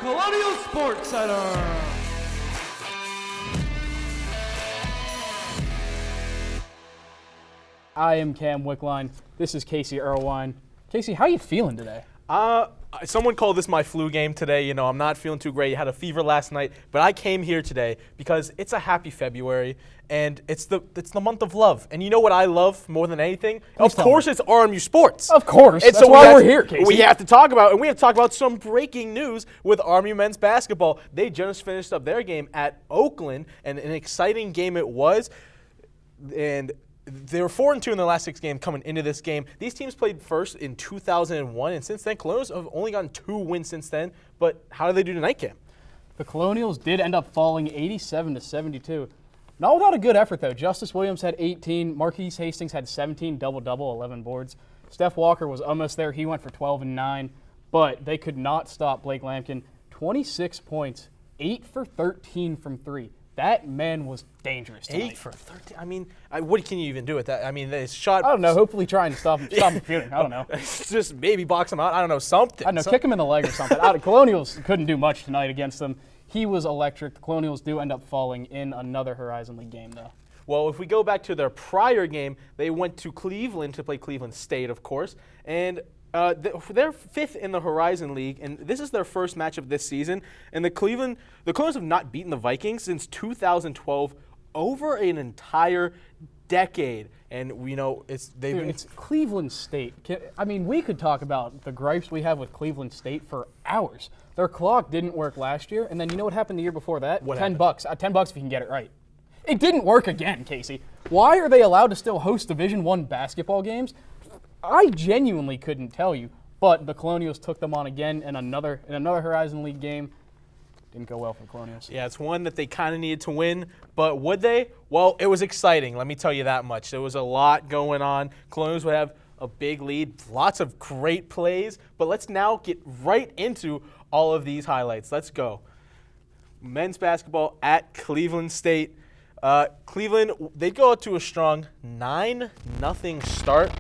Colonial Sports Center. I am Cam Wickline. This is Casey Irwine. Casey, how are you feeling today? Someone called this my flu game today. You know, I'm not feeling too great. I had a fever last night, but I came here today because it's a happy February and it's the month of love. And you know what I love more than anything? Of course, it's RMU sports. Of course. And that's why we're here, Casey. We have to talk about some breaking news with RMU men's basketball. They just finished up their game at Oakland, and an exciting game it was. And they were 4-2 in their last 6 games coming into this game. These teams played first in 2001, and since then, Colonials have only gotten 2 wins since then. But how did they do tonight, Cam? The Colonials did end up falling 87-72. Not without a good effort, though. Justice Williams had 18. Marquise Hastings had 17, double-double, 11 boards. Steph Walker was almost there. He went for 12 and 9. But they could not stop Blake Lampkin. 26 points, 8 for 13 from 3. That man was dangerous tonight. 8 for 13. I mean, what can you even do with that? I mean, they shot. I don't know. Hopefully trying to stop him shooting. I don't know. Just maybe box him out. I don't know, something. I don't know, kick him in the leg or something. Colonials couldn't do much tonight against them. He was electric. The Colonials do end up falling in another Horizon League game, though. Well, if we go back to their prior game, they went to Cleveland to play Cleveland State, of course, and they're 5th in the Horizon League, and this is their first matchup this season. And the Colonials have not beaten the Vikings since 2012, over an entire decade. And you know, it's Cleveland State. I mean, we could talk about the gripes we have with Cleveland State for hours. Their clock didn't work last year, and then you know what happened the year before that? What $10. $10 if you can get it right. It didn't work again, Casey. Why are they allowed to still host Division I basketball games? I genuinely couldn't tell you, but the Colonials took them on again in another Horizon League game. Didn't go well for the Colonials. Yeah, it's one that they kind of needed to win, but would they? Well, it was exciting, let me tell you that much. There was a lot going on. Colonials would have a big lead, lots of great plays, but let's now get right into all of these highlights. Let's go. Men's basketball at Cleveland State. Cleveland, they go out to a strong 9-0 start.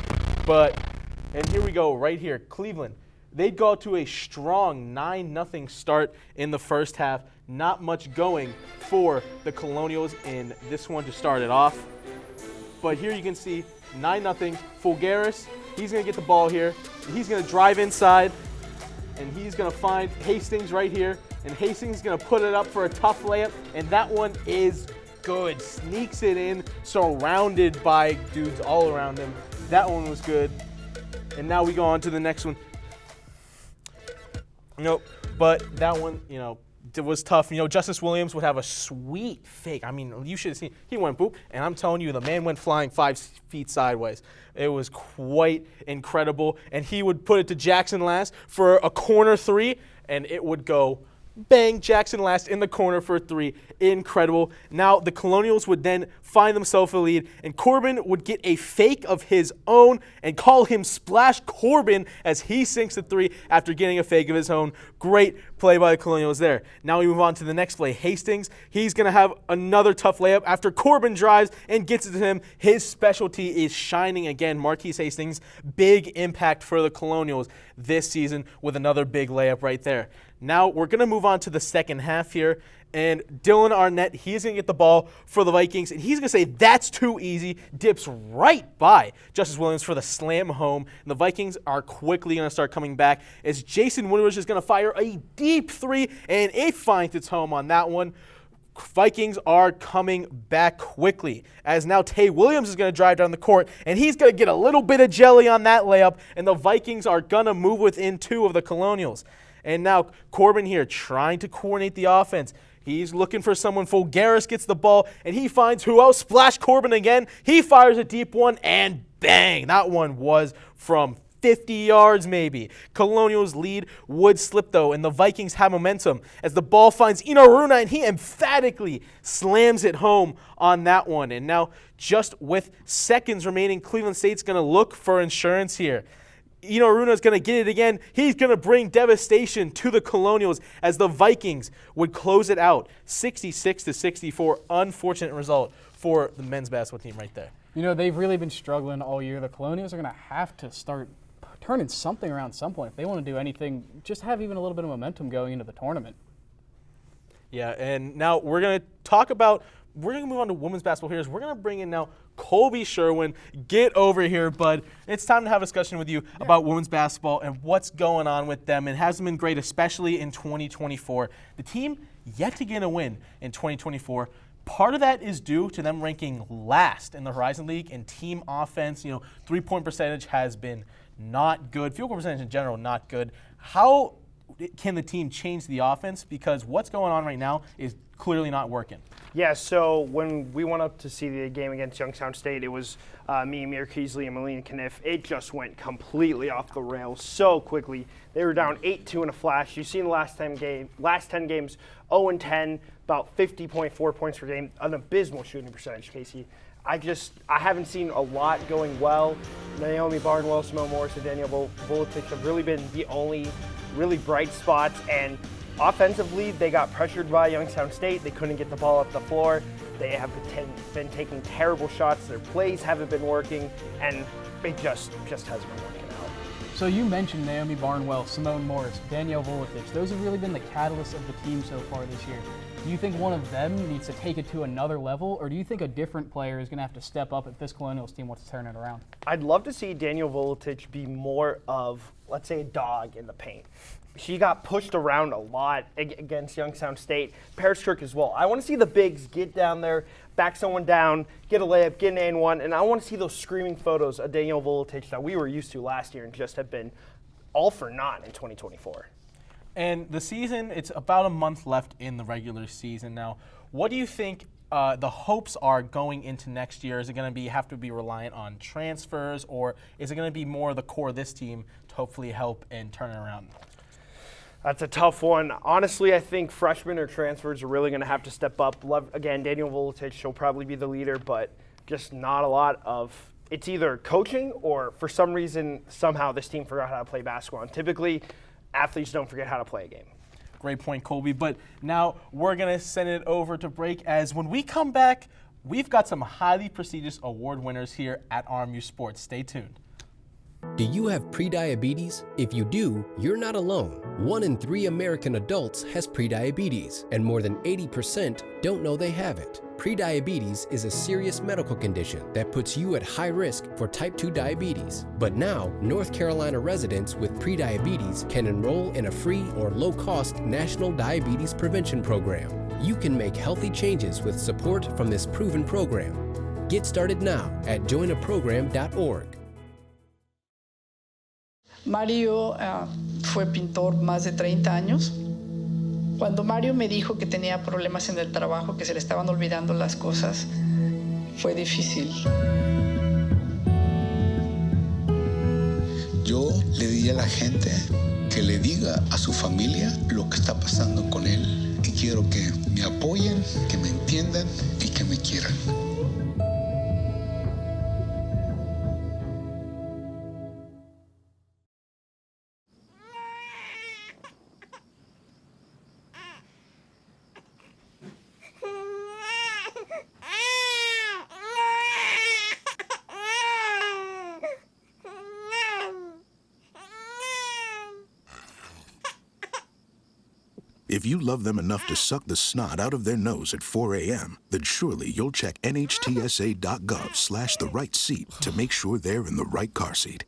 And here we go, right here, Cleveland. They'd go to a strong 9-0 start in the first half. Not much going for the Colonials in this one to start it off. But here you can see 9-0. Fulgaris, he's going to get the ball here. He's going to drive inside, and he's going to find Hastings right here. And Hastings is going to put it up for a tough layup, and that one is good. Sneaks it in, surrounded by dudes all around him. That one was good. And now we go on to the next one. Nope. But that one, you know, it was tough. You know, Justice Williams would have a sweet fake. I mean, you should have seen. He went boop, and I'm telling you, the man went flying 5 feet sideways. It was quite incredible. And he would put it to Jackson Last for a corner 3, and it would go bang, Jackson Last in the corner for a 3. Incredible. Now the Colonials would then find themselves a lead, and Corbin would get a fake of his own and call him Splash Corbin as he sinks the 3 after getting a fake of his own. Great play by the Colonials there. Now we move on to the next play. Hastings, he's going to have another tough layup after Corbin drives and gets it to him. His specialty is shining again. Marquise Hastings, big impact for the Colonials this season with another big layup right there. Now we're going to move on to the second half here, and Dylan Arnett, he's going to get the ball for the Vikings, and he's going to say, that's too easy, dips right by Justice Williams for the slam home, and the Vikings are quickly going to start coming back as Jason Woodrush is going to fire a deep 3, and it finds its home on that one. Vikings are coming back quickly as now Tay Williams is going to drive down the court, and he's going to get a little bit of jelly on that layup, and the Vikings are going to move within 2 of the Colonials. And now Corbin here trying to coordinate the offense. He's looking for someone. Fulgaris gets the ball, and he finds who else? Splash Corbin again. He fires a deep one, and bang! That one was from 50 yards maybe. Colonials lead would slip, though, and the Vikings have momentum as the ball finds Eno Runa, and he emphatically slams it home on that one. And now, just with seconds remaining, Cleveland State's going to look for insurance here. Eno Runa is going to get it again. He's going to bring devastation to the Colonials as the Vikings would close it out. 66-64. Unfortunate result for the men's basketball team right there. You know, they've really been struggling all year. The Colonials are going to have to start turning something around at some point. If they want to do anything, just have even a little bit of momentum going into the tournament. Yeah, and now we're going to move on to women's basketball here. We're going to bring in now Colby Sherwin. Get over here, bud. It's time to have a discussion with you about women's basketball and what's going on with them. It hasn't been great, especially in 2024. The team yet to get a win in 2024. Part of that is due to them ranking last in the Horizon League in team offense. Three-point percentage has been not good. Field goal percentage in general, not good. How can the team change the offense? Because what's going on right now is clearly not working. Yeah, so when we went up to see the game against Youngstown State, it was me, Amir Keasley, and Melina Kniff. It just went completely off the rails so quickly. They were down 8-2 in a flash. You've seen the last 10 games, 0-10, about 50.4 points per game, an abysmal shooting percentage, Casey. I haven't seen a lot going well. Naomi Barnwell, Simone Morris, and Danielle Vuletic have really been the only really bright spots, and offensively, they got pressured by Youngstown State. They couldn't get the ball up the floor. They have been taking terrible shots. Their plays haven't been working, and it just hasn't been working out. So you mentioned Naomi Barnwell, Simone Morris, Danielle Vuletic. Those have really been the catalysts of the team so far this year. Do you think one of them needs to take it to another level, or do you think a different player is going to have to step up if this Colonials team wants to turn it around? I'd love to see Danielle Vuletic be more of, let's say, a dog in the paint. She got pushed around a lot against Youngstown State. Paris Kirk as well. I want to see the bigs get down there, back someone down, get a layup, get an and-one, and I want to see those screaming photos of Danielle Vuletic that we were used to last year and just have been all for naught in 2024. And the season, it's about a month left in the regular season now. What do you think the hopes are going into next year? Is it going to have to be reliant on transfers, or is it going to be more of the core of this team to hopefully help and turn it around? That's a tough one. Honestly, I think freshmen or transfers are really going to have to step up. Again, Danielle Vuletic, she'll probably be the leader, but just not a lot of – it's either coaching or for some reason, somehow this team forgot how to play basketball. And typically, athletes don't forget how to play a game. Great point, Colby. But now we're going to send it over to break, as when we come back, we've got some highly prestigious award winners here at RMU Sports. Stay tuned. Do you have prediabetes? If you do, you're not alone. 1 in 3 American adults has prediabetes, and more than 80% don't know they have it. Prediabetes is a serious medical condition that puts you at high risk for type 2 diabetes. But now, North Carolina residents with prediabetes can enroll in a free or low-cost national diabetes prevention program. You can make healthy changes with support from this proven program. Get started now at joinaprogram.org. Mario fue pintor más de 30 años. Cuando Mario me dijo que tenía problemas en el trabajo, que se le estaban olvidando las cosas, fue difícil. Yo le diría a la gente que le diga a su familia lo que está pasando con él. Y quiero que me apoyen, que me entiendan y que me quieran. If you love them enough to suck the snot out of their nose at 4 a.m., then surely you'll check nhtsa.gov/the right seat to make sure they're in the right car seat.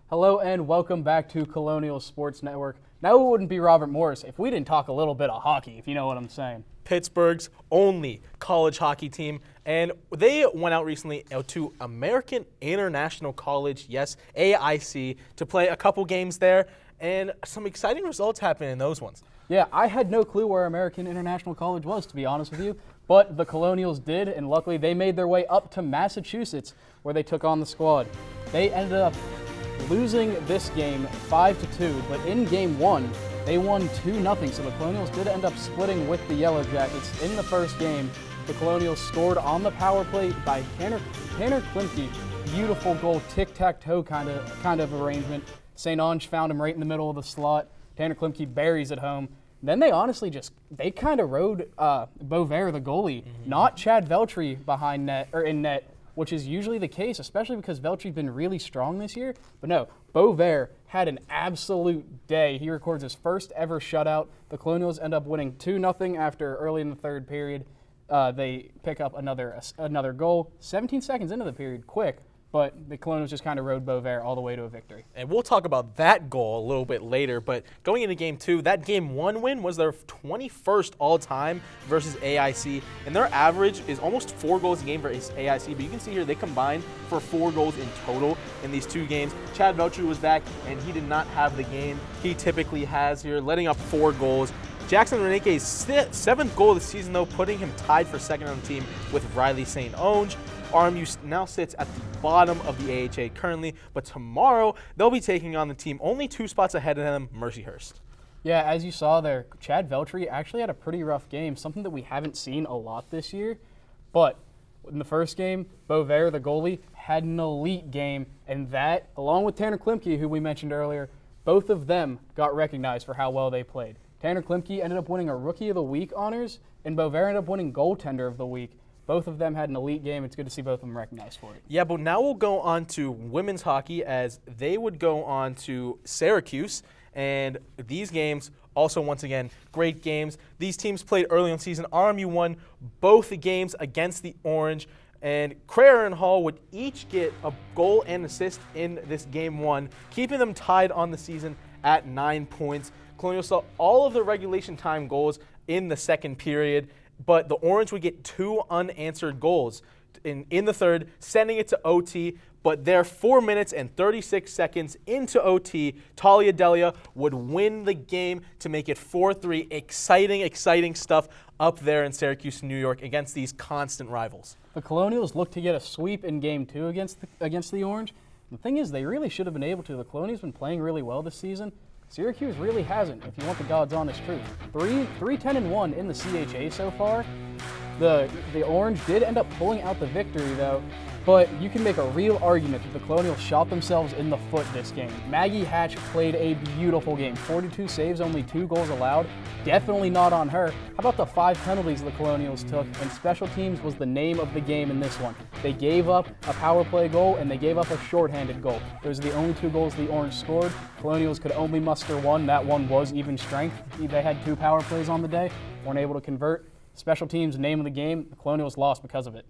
Hello and welcome back to Colonial Sports Network. Now it wouldn't be Robert Morris if we didn't talk a little bit of hockey, if you know what I'm saying. Pittsburgh's only college hockey team, and they went out recently to American International College, yes, AIC, to play a couple games there, and some exciting results happened in those ones. Yeah, I had no clue where American International College was, to be honest with you, but the Colonials did, and luckily they made their way up to Massachusetts, where they took on the Squad. They ended up losing this game 5-2, but in game 1, they won 2-0, so the Colonials did end up splitting with the Yellow Jackets. In the first game, the Colonials scored on the power play by Tanner Klimke. Beautiful goal, tic-tac-toe kind of arrangement. St. Ange found him right in the middle of the slot. Tanner Klimke buries it home. Then they honestly kind of rode Beauvais, the goalie, not Chad Veltri in net, which is usually the case, especially because Veltry's been really strong this year. But no, Beauvais had an absolute day. He records his first ever shutout. The Colonials end up winning 2-0 after early in the third period. They pick up another goal 17 seconds into the period, quick. But the Colonials just kind of rode Beauvais all the way to a victory. And we'll talk about that goal a little bit later, but going into Game 2, that Game 1 win was their 21st all-time versus AIC, and their average is almost 4 goals a game versus AIC, but you can see here they combined for 4 goals in total in these 2 games. Chad Veltry was back, and he did not have the game he typically has here, letting up 4 goals. Jackson Reneke's 7th goal of the season, though, putting him tied for second on the team with Riley St. Onge. RMU now sits at the bottom of the AHA currently, but tomorrow they'll be taking on the team only 2 spots ahead of them, Mercyhurst. Yeah, as you saw there, Chad Veltry actually had a pretty rough game, something that we haven't seen a lot this year. But in the first game, Beauvais, the goalie, had an elite game, and that, along with Tanner Klimke, who we mentioned earlier, both of them got recognized for how well they played. Tanner Klimke ended up winning a Rookie of the Week honors, and Beauvais ended up winning Goaltender of the Week. Both of them had an elite game. It's good to see both of them recognized for it. Yeah, but now we'll go on to women's hockey as they would go on to Syracuse. And these games, also once again, great games. These teams played early in the season. RMU won both the games against the Orange. And Crayer and Hall would each get a goal and assist in this Game 1, keeping them tied on the season at 9 points. Colonial saw all of the regulation time goals in the second period, but the Orange would get 2 unanswered goals in the third, sending it to OT. But there, 4 minutes and 36 seconds into OT, Talia Delia would win the game to make it 4-3. Exciting stuff up there in Syracuse, New York, against these constant rivals. The Colonials look to get a sweep in Game 2 against the Orange. The thing is, they really should have been able to. The Colonials been playing really well this season. Syracuse really hasn't, if you want the God's honest truth. 3-10-1 in the CHA so far. The Orange did end up pulling out the victory, though, but you can make a real argument that the Colonials shot themselves in the foot this game. Maggie Hatch played a beautiful game. 42 saves, only 2 goals allowed. Definitely not on her. How about the 5 penalties the Colonials took? And special teams was the name of the game in this one. They gave up a power play goal, and they gave up a shorthanded goal. Those are the only 2 goals the Orange scored. Colonials could only muster 1. That one was even strength. They had 2 power plays on the day, weren't able to convert. Special teams, name of the game, the Colonials lost because of it.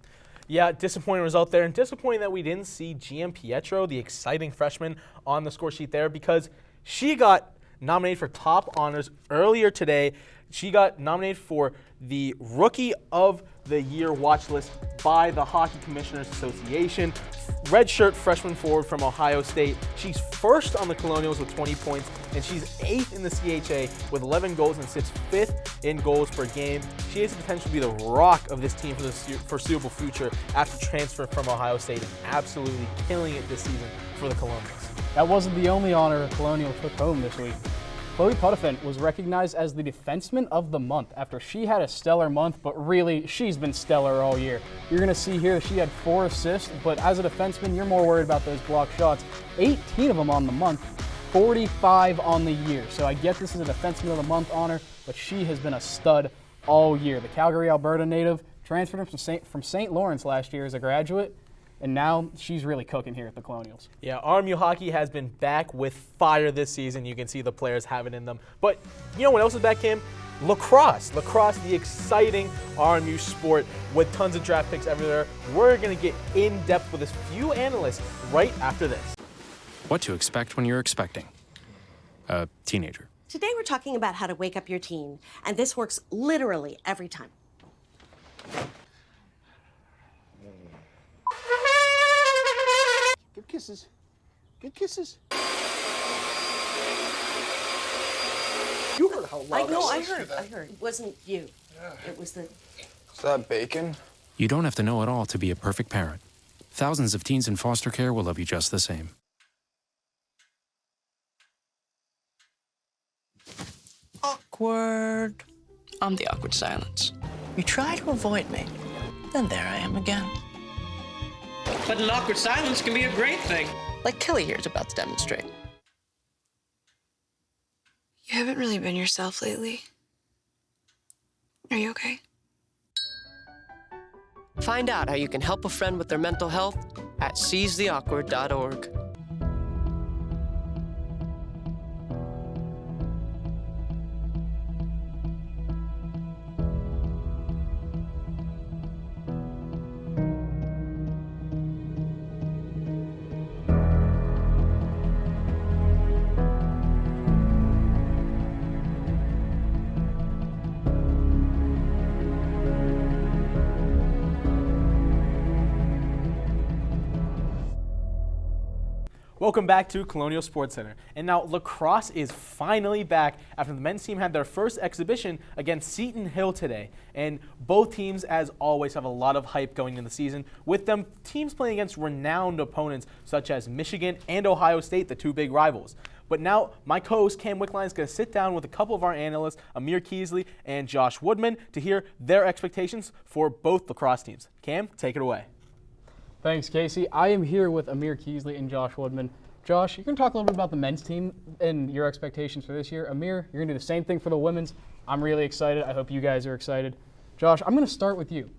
Yeah, disappointing result there, and disappointing that we didn't see GM Pietro, the exciting freshman, on the score sheet there, because she got nominated for top honors earlier today. She got nominated for the Rookie of the Year watch list by the Hockey Commissioners Association. Redshirt freshman forward from Ohio State. She's first on the Colonials with 20 points, and she's 8th in the CHA with 11 goals and sits 5th in goals per game. She has the potential to be the rock of this team for the foreseeable future after transfer from Ohio State and absolutely killing it this season for the Colonials. That wasn't the only honor Colonial took home this week. Chloe Putafant was recognized as the Defenseman of the Month after she had a stellar month, but really, she's been stellar all year. You're going to see here that she had 4 assists, but as a defenseman, you're more worried about those blocked shots. 18 of them on the month, 45 on the year. So I get this is a Defenseman of the Month honor, but she has been a stud all year. The Calgary, Alberta native transferred from St. Lawrence last year as a graduate, and now she's really cooking here at the Colonials. Yeah, RMU hockey has been back with fire this season. You can see the players have it in them. But you know what else is back, Kim? Lacrosse. Lacrosse, the exciting RMU sport with tons of draft picks everywhere. We're going to get in depth with a few analysts right after this. What to expect when you're expecting a teenager. Today we're talking about how to wake up your teen, and this works literally every time. Give kisses. Give kisses. You heard how loud I heard. It wasn't you. Yeah. It was the... Is that bacon? You don't have to know it all to be a perfect parent. Thousands of teens in foster care will love you just the same. Awkward. I'm the awkward silence. You try to avoid me, then there I am again. But an awkward silence can be a great thing. Like Kelly here is about to demonstrate. You haven't really been yourself lately. Are you okay? Find out how you can help a friend with their mental health at seizetheawkward.org. Welcome back to Colonial Sports Center. And now lacrosse is finally back after the men's team had their first exhibition against Seton Hill today. And both teams, as always, have a lot of hype going into the season, with them teams playing against renowned opponents such as Michigan and Ohio State, the two big rivals. But now my co-host Cam Wickline is going to sit down with a couple of our analysts, Amir Keasley and Josh Woodman, to hear their expectations for both lacrosse teams. Cam, take it away. Thanks, Casey. I am here with Amir Keasley and Josh Woodman. Josh, you're going to talk a little bit about the men's team and your expectations for this year. Amir, you're going to do the same thing for the women's. I'm really excited. I hope you guys are excited. Josh, I'm going to start with you.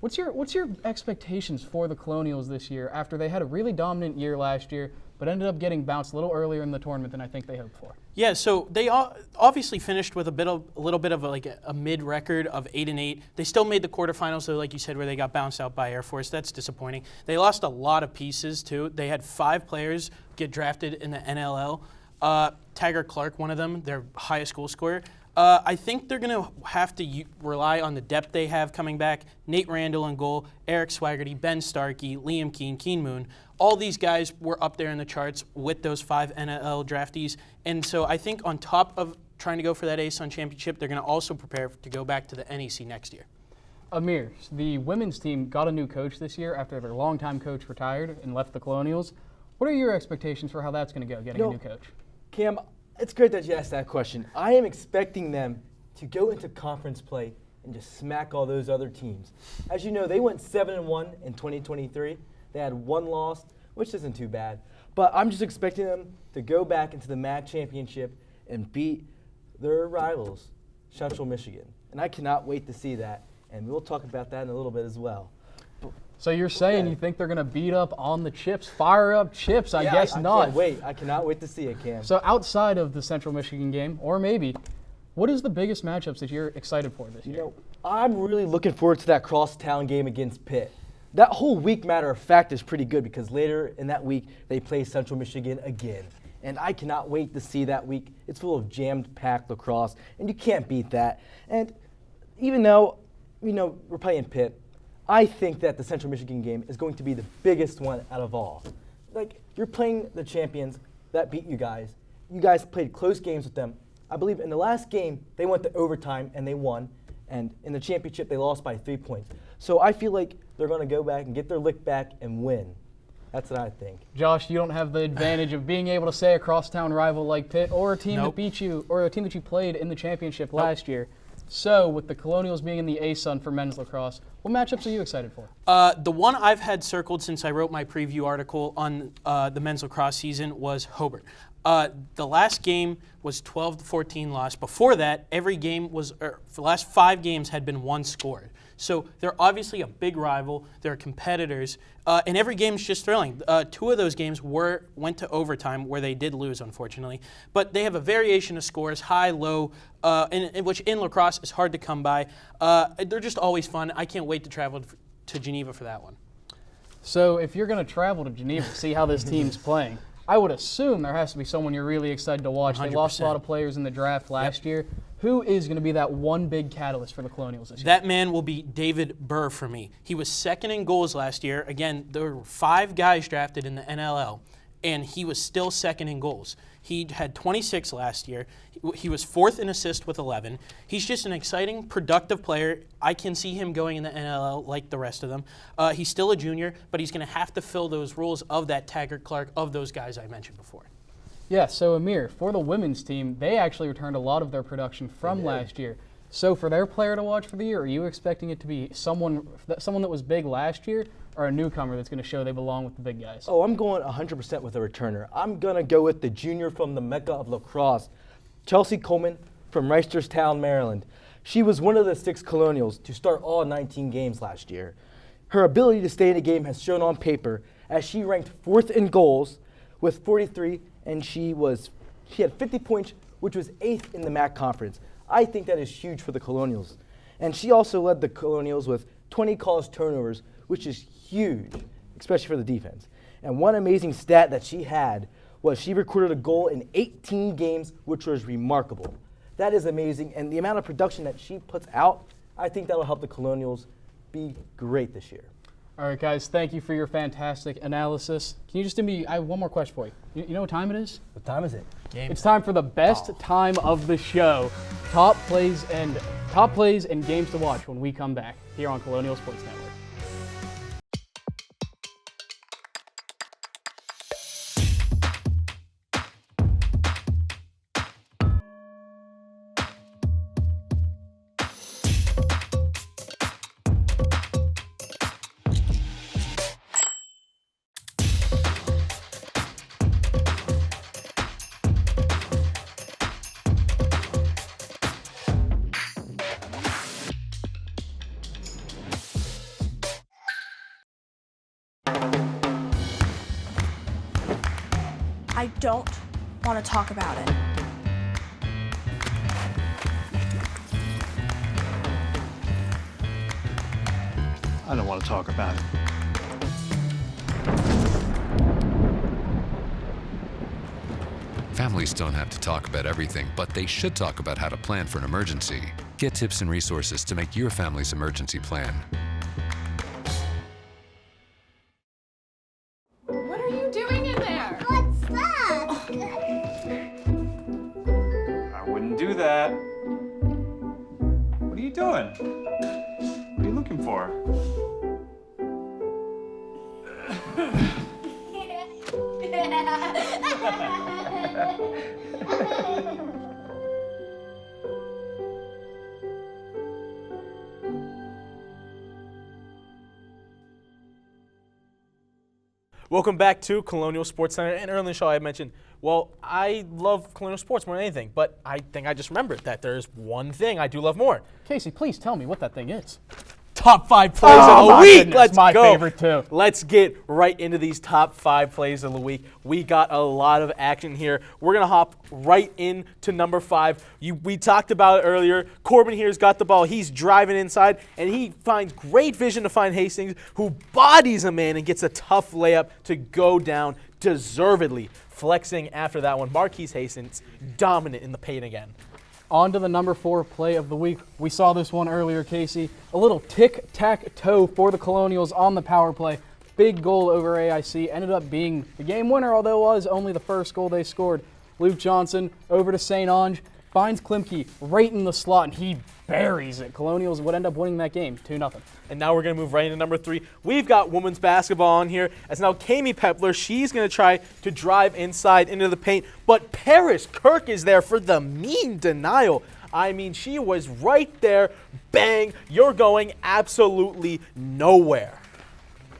What's your expectations for the Colonials this year after they had a really dominant year last year, but ended up getting bounced a little earlier in the tournament than I think they hoped for? Yeah, so they obviously finished with a little bit of a mid record of 8-8. They still made the quarterfinals, though, like you said, where they got bounced out by Air Force. That's disappointing. They lost a lot of pieces too. They had 5 players get drafted in the NLL. Taggart Clark, one of them, their highest goal scorer. I think they're going to have to rely on the depth they have coming back. Nate Randall in goal, Eric Swaggerty, Ben Starkey, Liam Keane, Keen Moon. All these guys were up there in the charts with those 5 NLL draftees. And so I think on top of trying to go for that ASUN championship, they're going to also prepare to go back to the NEC next year. Amir, the women's team got a new coach this year after their longtime coach retired and left the Colonials. What are your expectations for how that's going to go, getting a new coach? Cam, it's great that you asked that question. I am expecting them to go into conference play and just smack all those other teams. As you know, they went 7-1 in 2023. They had 1 loss, which isn't too bad. But I'm just expecting them to go back into the MAC championship and beat their rivals, Central Michigan. And I cannot wait to see that. And we'll talk about that in a little bit as well. So you're saying you think they're going to beat up on the Chips, fire up Chips? I guess not. Can't wait. I cannot wait to see it, Cam. So outside of the Central Michigan game, or maybe, what is the biggest matchups that you're excited for this year? You know, I'm really looking forward to that crosstown game against Pitt. That whole week, matter of fact, is pretty good because later in that week, they play Central Michigan again. And I cannot wait to see that week. It's full of jammed-packed lacrosse, and you can't beat that. And even though, we're playing Pitt, I think that the Central Michigan game is going to be the biggest one out of all. Like, you're playing the champions that beat you guys. You guys played close games with them. I believe in the last game, they went to overtime and they won. And in the championship, they lost by 3 points. So I feel like they're going to go back and get their lick back and win. That's what I think. Josh, you don't have the advantage of being able to say a crosstown rival like Pitt or a team that beat you or a team that you played in the championship last year. So, with the Colonials being in the ASUN for men's lacrosse, what matchups are you excited for? The one I've had circled since I wrote my preview article on the men's lacrosse season was Hobart. The last game was 12-14 loss. Before that, every game was, for the last 5 games had been 1 scored. So they're obviously a big rival. They're competitors, and every game is just thrilling. 2 of those games went to overtime, where they did lose, unfortunately. But they have a variation of scores, high, low, which in lacrosse is hard to come by. They're just always fun. I can't wait to travel to Geneva for that one. So if you're going to travel to Geneva to see how this team's playing, I would assume there has to be someone you're really excited to watch. 100%. They lost a lot of players in the draft last year. Who is going to be that one big catalyst for the Colonials this year? That man will be David Burr for me. He was second in goals last year. Again, there were 5 guys drafted in the NLL, and he was still second in goals. He had 26 last year. He was 4th in assists with 11. He's just an exciting, productive player. I can see him going in the NLL like the rest of them. He's still a junior, but he's going to have to fill those roles of that Taggart Clark, of those guys I mentioned before. Yeah, so Amir, for the women's team, they actually returned a lot of their production from last year. So for their player to watch for the year, are you expecting it to be someone that was big last year, or a newcomer that's going to show they belong with the big guys? Oh, I'm going 100% with a returner. I'm going to go with the junior from the Mecca of lacrosse, Chelsea Coleman from Reisterstown, Maryland. She was one of the 6 Colonials to start all 19 games last year. Her ability to stay in the game has shown on paper as she ranked 4th in goals with 43, and she had 50 points, which was 8th in the MAC conference. I think that is huge for the Colonials. And she also led the Colonials with 20 caused turnovers, which is huge, especially for the defense. And one amazing stat that she had was she recorded a goal in 18 games, which was remarkable. That is amazing, and the amount of production that she puts out, I think that'll help the Colonials be great this year. All right, guys, thank you for your fantastic analysis. Can you just do me, I have one more question for you. You know what time it is? What time is it? It's time for the best time of the show. Top plays and games to watch when we come back here on Colonial Sports Network. I don't want to talk about it. I don't want to talk about it. Families don't have to talk about everything, but they should talk about how to plan for an emergency. Get tips and resources to make your family's emergency plan. What are you doing in there? What's that? I wouldn't do that. What are you doing? What are you looking for? Welcome back to Colonial Sports Center. And earlier in the show I mentioned, well, I love Colonial Sports more than anything, but I think I just remembered that there's one thing I do love more. Casey, please tell me what that thing is. Top 5 plays of the week. Goodness, Let's my go. favorite too. Let's get right into these top 5 plays of the week. We got a lot of action here. We're gonna hop right into number 5. We talked about it earlier. Corbin here's got the ball. He's driving inside, and he finds great vision to find Hastings, who bodies a man and gets a tough layup to go down deservedly. Flexing after that one, Marquise Hastings dominant in the paint again. On to the number 4 play of the week. We saw this one earlier, Casey. A little tic-tac-toe for the Colonials on the power play. Big goal over AIC. Ended up being the game winner, although it was only the first goal they scored. Luke Johnson over to St. Ange, finds Klimke right in the slot, and he buries it. Colonials would end up winning that game, 2-0. And now we're going to move right into number 3. We've got women's basketball on here. As now Kami Pepler, she's going to try to drive inside into the paint. But Paris Kirk is there for the mean denial. I mean, she was right there. Bang. You're going absolutely nowhere.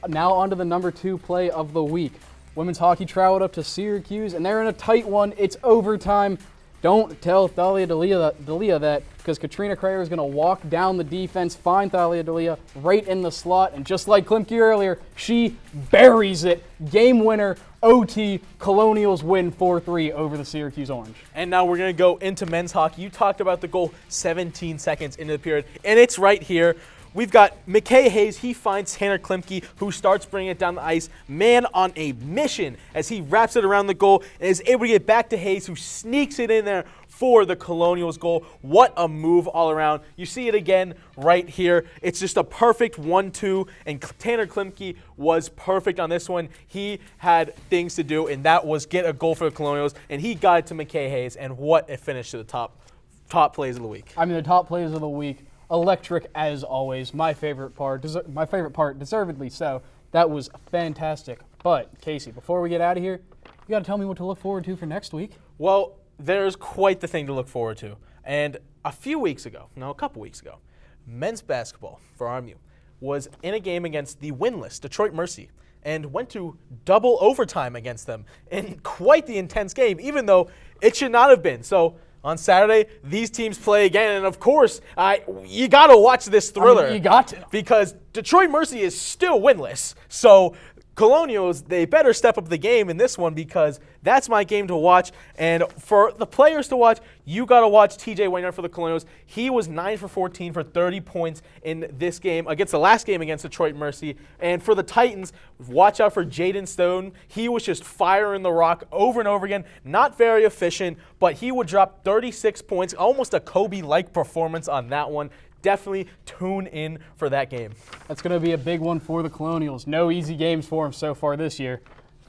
Now on to the number 2 play of the week. Women's hockey traveled up to Syracuse, and they're in a tight one. It's overtime. Don't tell Thalia Dalia that, because Katrina Krayer is going to walk down the defense, find Thalia Dalia right in the slot, and just like Klimke earlier, she buries it. Game winner, OT, Colonials win 4-3 over the Syracuse Orange. And now we're going to go into men's hockey. You talked about the goal 17 seconds into the period, and it's right here. We've got McKay Hayes. He finds Tanner Klimke, who starts bringing it down the ice. Man on a mission as he wraps it around the goal and is able to get back to Hayes, who sneaks it in there for the Colonials goal. What a move all around. You see it again right here. It's just a perfect 1-2, and Tanner Klimke was perfect on this one. He had things to do, and that was get a goal for the Colonials, and he got it to McKay Hayes, and what a finish to the top plays of the week. I mean, the top plays of the week. Electric as always. My favorite part, deservedly so. That was fantastic. But, Casey, before we get out of here, you got to tell me what to look forward to for next week. Well, there's quite the thing to look forward to. And a couple weeks ago, men's basketball for RMU was in a game against the winless Detroit Mercy and went to double overtime against them in quite the intense game, even though it should not have been. So On Saturday, these teams play again, and of course, you got to watch this thriller. You got to. Because Detroit Mercy is still winless. So Colonials, they better step up the game in this one because that's my game to watch. And for the players to watch, you got to watch TJ Wainwright for the Colonials. He was 9 for 14 for 30 points in this game against the last game against Detroit Mercy. And for the Titans, watch out for Jaden Stone. He was just firing the rock over and over again. Not very efficient, but he would drop 36 points, almost a Kobe-like performance on that one. Definitely tune in for that game. That's going to be a big one for the Colonials. No easy games for them so far this year.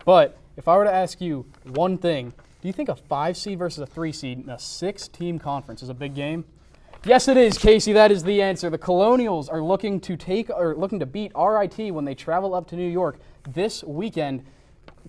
But if I were to ask you one thing, do you think a 5 seed versus a 3 seed in a 6-team conference is a big game? Yes, it is, Casey. That is the answer. The Colonials are looking to beat RIT when they travel up to New York this weekend.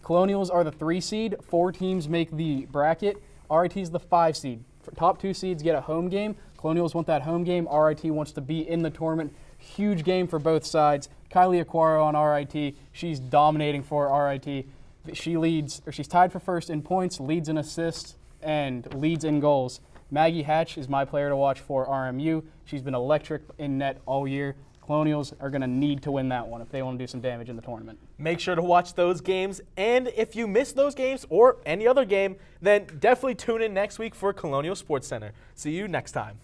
Colonials are the 3 seed. 4 teams make the bracket. RIT is the 5 seed. Top 2 seeds get a home game. Colonials want that home game. RIT wants to be in the tournament. Huge game for both sides. Kylie Aquaro on RIT. She's dominating for RIT. She's tied for first in points, leads in assists, and leads in goals. Maggie Hatch is my player to watch for RMU. She's been electric in net all year. Colonials are going to need to win that one if they want to do some damage in the tournament. Make sure to watch those games, and if you miss those games or any other game, then definitely tune in next week for Colonial Sports Center. See you next time.